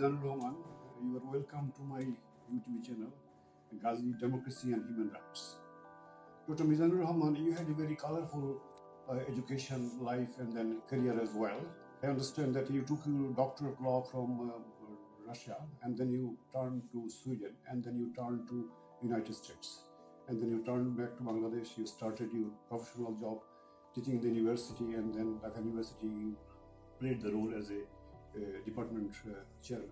Mizanur Rahman, you are welcome to my YouTube channel, Gazi, Democracy and Human Rights. Dr. Mizanur Rahman, you had a very colorful education life and then career as well. I understand that you took your Doctor of Law from Russia, and then you turned to Sweden, and then you turned to United States, and then you turned back to Bangladesh. You started your professional job teaching in the university, and then at the university you played the role as a department chairman.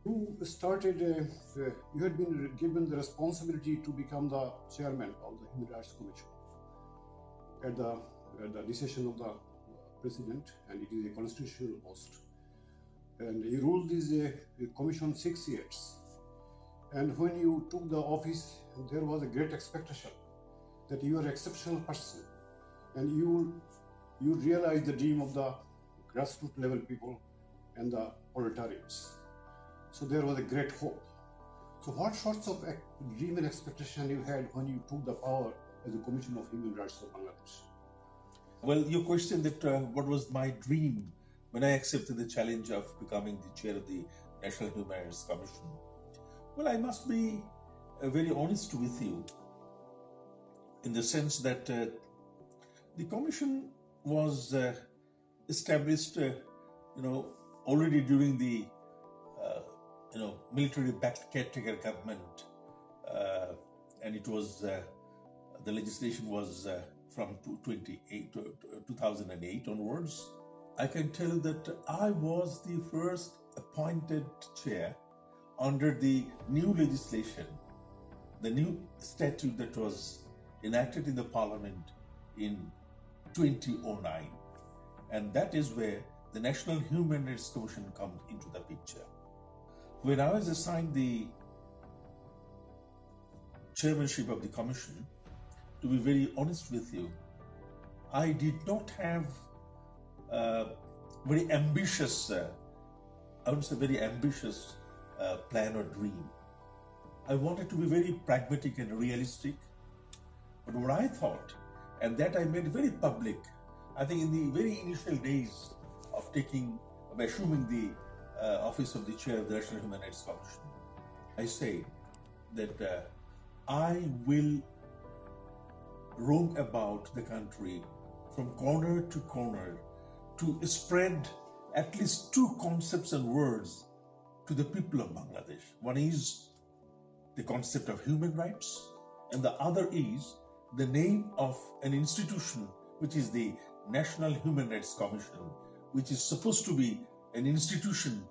You started, you had been given the responsibility to become the chairman of the Human Rights Commission at the decision of the president, and it is a constitutional post. And you ruled this commission 6 years. And when you took the office, there was a great expectation that you are an exceptional person, and you realized the dream of the grassroots level people and the proletariats. So there was a great hope. So what sorts of dream and expectation you had when you took the power as the Commission of Human Rights of Bangladesh? Well, your question that what was my dream when I accepted the challenge of becoming the chair of the National Human Rights Commission. Well, I must be very honest with you in the sense that the commission was established, already during the military-backed caretaker government, and it was the legislation was from 2008 onwards. I can tell you that I was the first appointed chair under the new legislation, the new statute that was enacted in the parliament in 2009, and that is where the National Human Rights Commission comes into the picture. When I was assigned the chairmanship of the commission, to be very honest with you, I did not have very ambitious, I wouldn't say very ambitious plan or dream. I wanted to be very pragmatic and realistic. But what I thought, and that I made very public, I think in the very initial days of assuming the office of the chair of the National Human Rights Commission, I say that I will roam about the country from corner to corner to spread at least two concepts and words to the people of Bangladesh. One is the concept of human rights, and the other is the name of an institution, which is the National Human Rights Commission, which is supposed to be an institution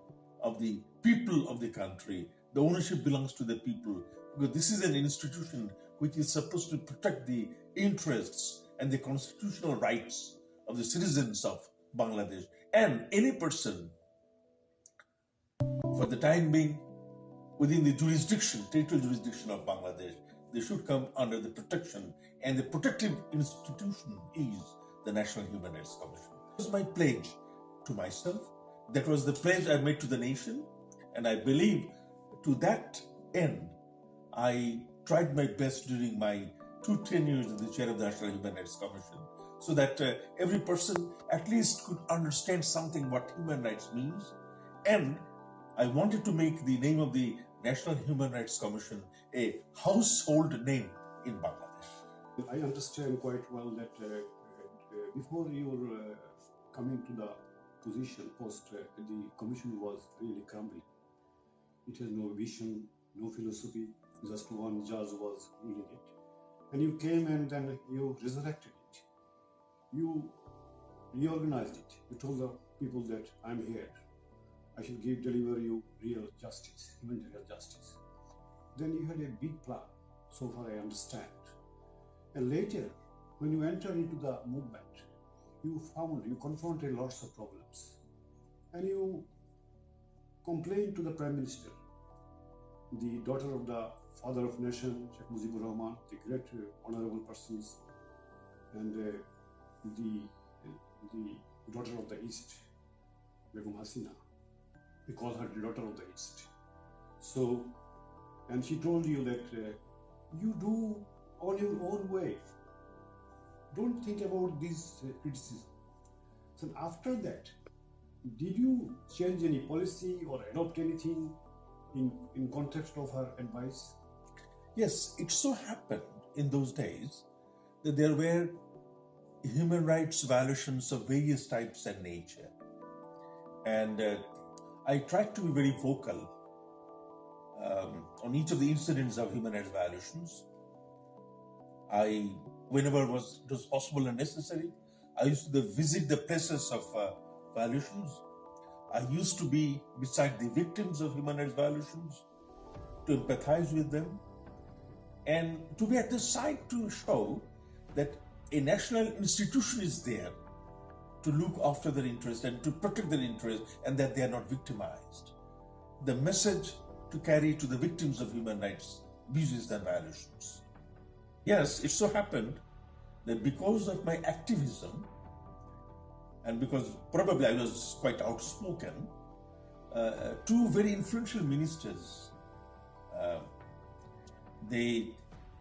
of the people of the country. The ownership belongs to the people, because this is an institution which is supposed to protect the interests and the constitutional rights of the citizens of Bangladesh, and any person, for the time being, within the territorial jurisdiction of Bangladesh, they should come under the protection, and the protective institution is the National Human Rights Commission. That was my pledge to myself. That was the pledge I made to the nation, and I believe to that end, I tried my best during my 2 tenures as the chair of the National Human Rights Commission, so that every person at least could understand something what human rights means. And I wanted to make the name of the National Human Rights Commission a household name in Bangladesh. I understand quite well that before your coming to the post, the commission was really crumbling. It has no vision, no philosophy, just one judge was ruling it. And you came and then you resurrected it. You reorganized it. You told the people that I'm here. I shall deliver you real justice, humanitarian justice. Then you had a big plan, so far I understand. And later, when you entered into the movement, you confronted lots of problems. And you complained to the Prime Minister, the daughter of the father of nation, Sheikh Mujibur Rahman, the great honorable persons, and the daughter of the East, Begum Hasina. We call her the daughter of the East. So, and she told you that you do on your own way. Don't think about this criticism. So after that, Did you change any policy or adopt anything in context of her advice? Yes, it so happened in those days that there were human rights violations of various types and nature. And I tried to be very vocal on each of the incidents of human rights violations. Whenever it was possible and necessary, I used to visit the places of violations. I used to be beside the victims of human rights violations, to empathize with them, and to be at the site to show that a national institution is there to look after their interests and to protect their interests, and that they are not victimized. The message to carry to the victims of human rights abuses and violations. Yes, it so happened that because of my activism, and because probably I was quite outspoken, two very influential ministers,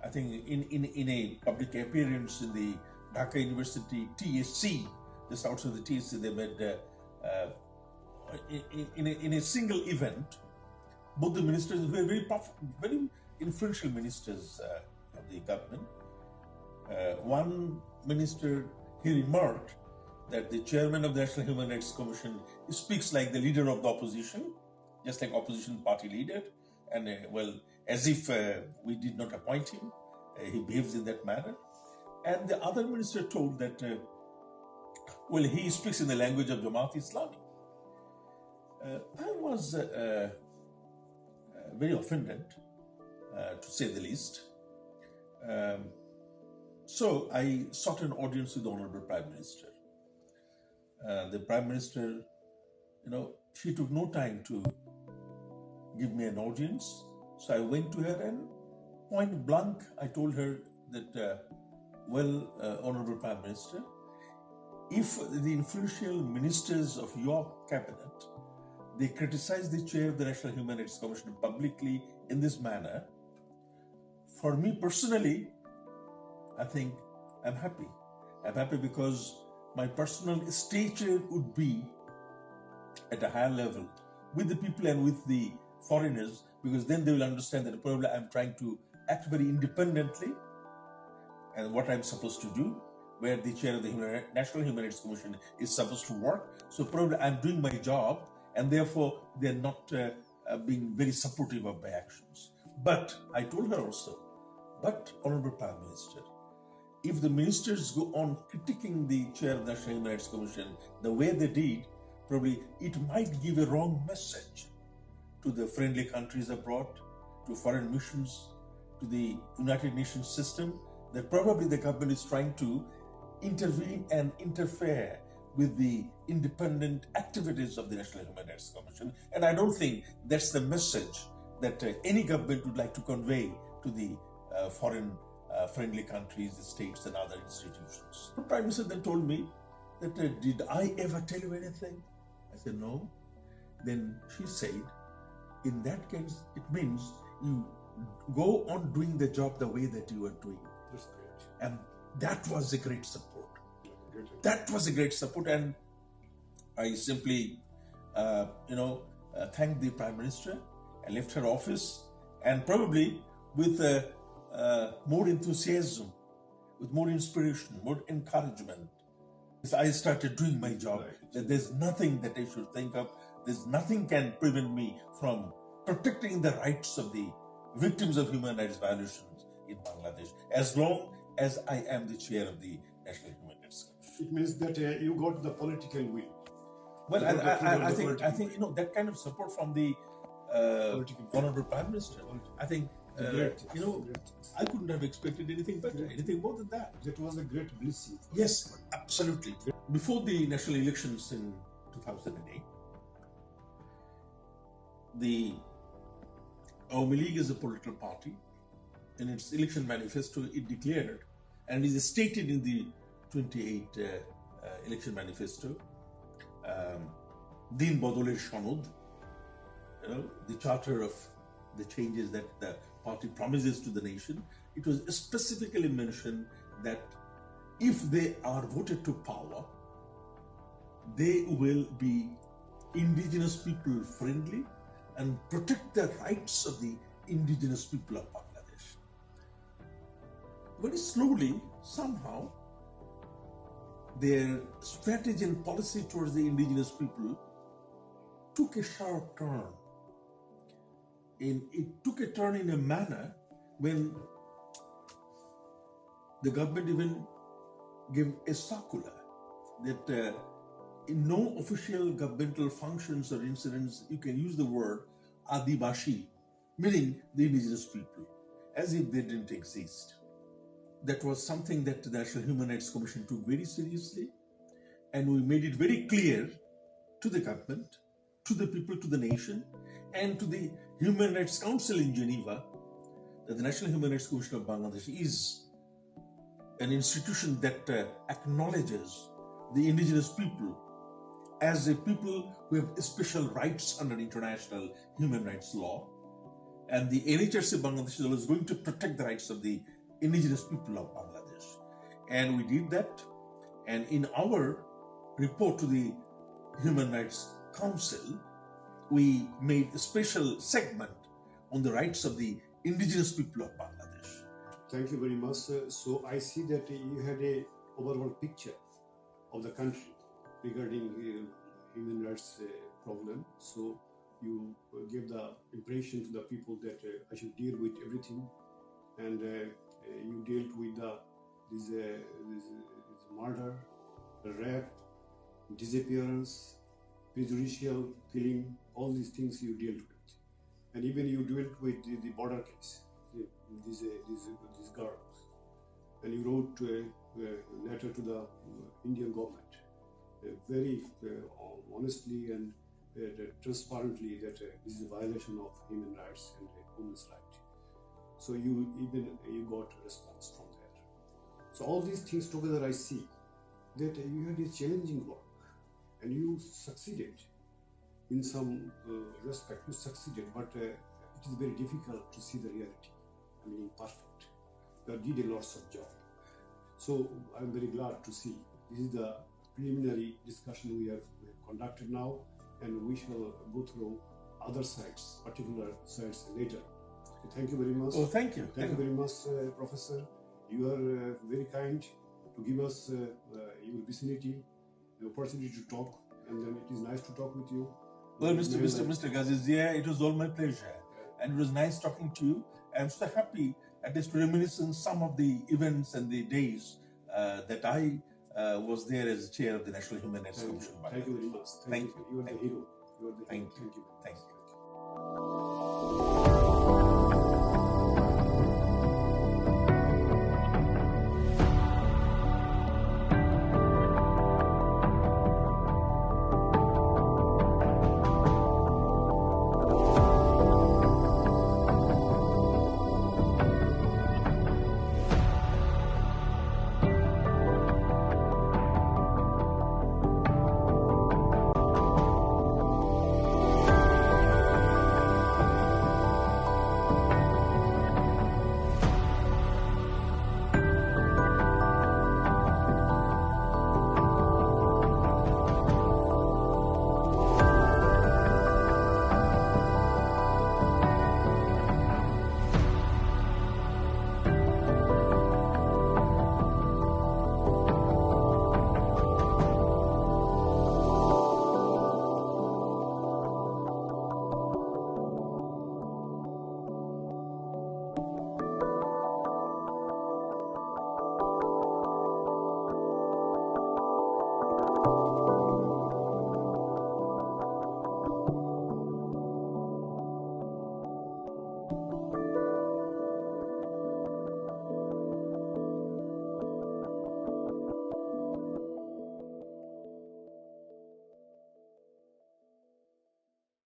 I think in a public appearance in the Dhaka University TSC, just outside the TSC, they made in a single event, both the ministers were very influential ministers of the government. One minister, he remarked that the chairman of the National Human Rights Commission speaks like the leader of the opposition, just like opposition party leader, and as if we did not appoint him, he behaves in that manner. And the other minister told that, he speaks in the language of Jamaat Islami. I was very offended, to say the least. So I sought an audience with the Honorable Prime Minister. The Prime Minister, she took no time to give me an audience. So I went to her and point blank, I told her that, Honorable Prime Minister, if the influential ministers of your cabinet, they criticize the chair of the National Human Rights Commission publicly in this manner, for me personally, I think I'm happy. I'm happy because my personal stature would be at a higher level with the people and with the foreigners, because then they will understand that probably I'm trying to act very independently and what I'm supposed to do, where the chair of the National Human Rights Commission is supposed to work. So probably I'm doing my job, and therefore they're not being very supportive of my actions. But I told her also, but Honorable Prime Minister, if the ministers go on critiquing the chair of the National Human Rights Commission the way they did, probably it might give a wrong message to the friendly countries abroad, to foreign missions, to the United Nations system, that probably the government is trying to intervene and interfere with the independent activities of the National Human Rights Commission. And I don't think that's the message that any government would like to convey to the foreign friendly countries, the states and other institutions. The Prime Minister then told me that, did I ever tell you anything? I said, no. Then she said, in that case, it means you go on doing the job the way that you are doing. That's great. And that was a great support. That was a great support. And I simply, thanked the Prime Minister. I left her office, and probably with more enthusiasm, with more inspiration, more encouragement, I started doing my job. Right. That there's nothing that I should think of. There's nothing can prevent me from protecting the rights of the victims of human rights violations in Bangladesh, as long as I am the chair of the National Human Rights Commission. It means that you got the political will. Well, I think that kind of support from the Honorable Prime Minister. I think Great. I couldn't have expected anything better, anything more than that. That was a great blessing. Yes, absolutely. Before the national elections in 2008, the Awami League is a political party. In its election manifesto, it declared, and it is stated in the 28 election manifesto, Din Bodoler Shanod, the charter of the changes that the party promises to the nation. It was specifically mentioned that if they are voted to power, they will be indigenous people friendly and protect the rights of the indigenous people of Bangladesh. Very slowly, somehow, their strategy and policy towards the indigenous people took a sharp turn. It took a turn in a manner when the government even gave a circular that in no official governmental functions or incidents you can use the word Adibashi, meaning the indigenous people, as if they didn't exist. That was something that the National Human Rights Commission took very seriously, and we made it very clear to the government, to the people, to the nation, and to the Human Rights Council in Geneva that the National Human Rights Commission of Bangladesh is an institution that acknowledges the indigenous people as a people who have special rights under international human rights law. And the NHRC Bangladesh is always going to protect the rights of the indigenous people of Bangladesh. And we did that. And in our report to the Human Rights Council, we made a special segment on the rights of the indigenous people of Bangladesh. Thank you very much. So I see that you had a overall picture of the country regarding human rights problem. So you gave the impression to the people that I should deal with everything, and you dealt with this murder, rape, disappearance, prejudicial killing, all these things you dealt with. And even you dealt with the border case, these girls. And you wrote a letter to the Indian government, very honestly and transparently that this is a violation of human rights and women's rights. So you got a response from there. So all these things together, I see that you had a challenging work, and you succeeded in some respect. You succeeded, but it is very difficult to see the reality. I mean, perfect. You did a lots of job. So I'm very glad to see this is the preliminary discussion we have conducted now, and we shall go through other sites, particular sites later. So thank you very much. Oh, thank you. Thank you very much, Professor. You are very kind to give us your vicinity, the opportunity to talk, and then it is nice to talk with you. Well, Mr. Gazi, it was all my pleasure, and it was nice talking to you. I'm so happy at least to reminisce on some of the events and the days that I was there as chair of the National Human Rights Commission. Thank you very much. Thank you. You are the hero. You are the hero. Thank you. Thank you. Thank you.